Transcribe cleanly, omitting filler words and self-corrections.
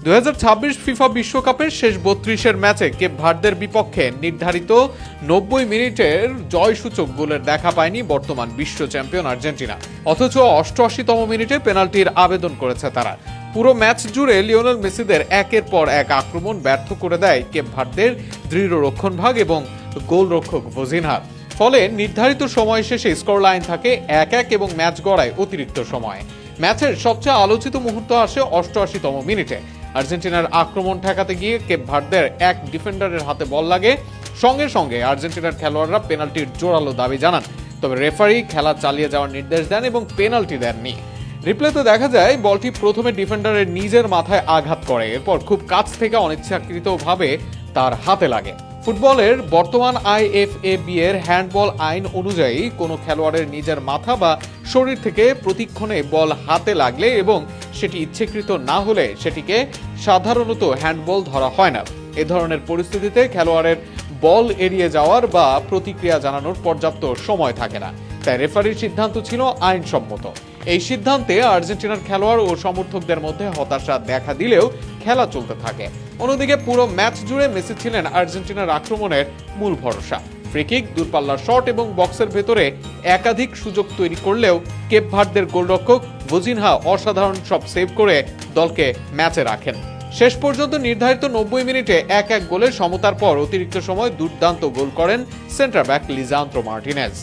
2026 FIFA বিশ্বকাপের শেষ 32-এর ম্যাচে কেপ ভার্দের বিপক্ষে নির্ধারিত 90 মিনিটের জয়সূচক গোলের দেখা পায়নি বর্তমান বিশ্ব চ্যাম্পিয়ন আর্জেন্টিনা। অথচ 88তম মিনিটে পেনাল্টির আবেদন করেছে তারা। পুরো ম্যাচ জুড়ে লিওনেল মেসিদের একের পর এক আক্রমণ ব্যর্থ করে দেয় কেপ ভার্দের দৃঢ় রক্ষণভাগ এবং গোলরক্ষক ভোজিনহা। ফলে নির্ধারিত সময় শেষে স্কোর লাইন থাকে 1-1 এবং ম্যাচ গড়ায় অতিরিক্ত সময়। ম্যাচের সবচেয়ে আলোচিত মুহূর্ত আসে 88তম মিনিটে। আর্জেন্টিনার আক্রমণ ঠেকাতে গিয়ে কেপ ভার্দের এক ডিফেন্ডারের হাতে বল লাগে। সঙ্গে সঙ্গে আর্জেন্টিনার খেলোয়াড়রা পেনাল্টির জোরালো দাবি জানান, তবে রেফারি খেলা চালিয়ে যাওয়ার নির্দেশ দেন এবং পেনাল্টি দেননি। রিপ্লেতে দেখা যায় বলটি প্রথমে ডিফেন্ডারের নিজের মাথায় আঘাত করে, এরপর খুব কাছ থেকে অনিচ্ছাকৃতভাবে তার হাতে লাগে। ফুটবলের বর্তমান আইএফএবি এর হ্যান্ডবল আইন অনুযায়ী কোনো খেলোয়াড়ের নিজের মাথা বা শরীর থেকে প্রতিক্ষণে বল হাতে লাগলে এবং সেটি ইচ্ছাকৃত না হলে সেটিকে সাধারণত হ্যান্ডবল ধরা হয় না। এ ধরনের পরিস্থিতিতে খেলোয়াড়ের বল এড়িয়ে যাওয়ার বা প্রতিক্রিয়া জানানোর পর্যাপ্ত সময় থাকে না, তাই রেফারির সিদ্ধান্ত ছিল আইনসম্মত। এই সিদ্ধান্তে আর্জেন্টিনার খেলোয়াড় ও সমর্থকদের মধ্যে হতাশা দেখা দিলেও খেলা চলতে থাকে। অন্যদিকে পুরো ম্যাচ জুড়ে মেসি ছিলেন আর্জেন্টিনার আক্রমণের মূল ভরসা। ফ্রিকিক, দূরপাল্লার শট এবং বক্সের ভেতরে একাধিক সুযোগ তৈরি করলেও কেপ ভার্দের গোলরক্ষক ভোজিনহা অসাধারণ সব সেভ করে দলকে ম্যাচে রাখেন। শেষ পর্যন্ত নির্ধারিত 90 মিনিটে 1-1 গোলের সমতার পর অতিরিক্ত সময় দুর্দান্ত গোল করেন সেন্টার ব্যাক লিসান্দ্রো মার্টিনেজ।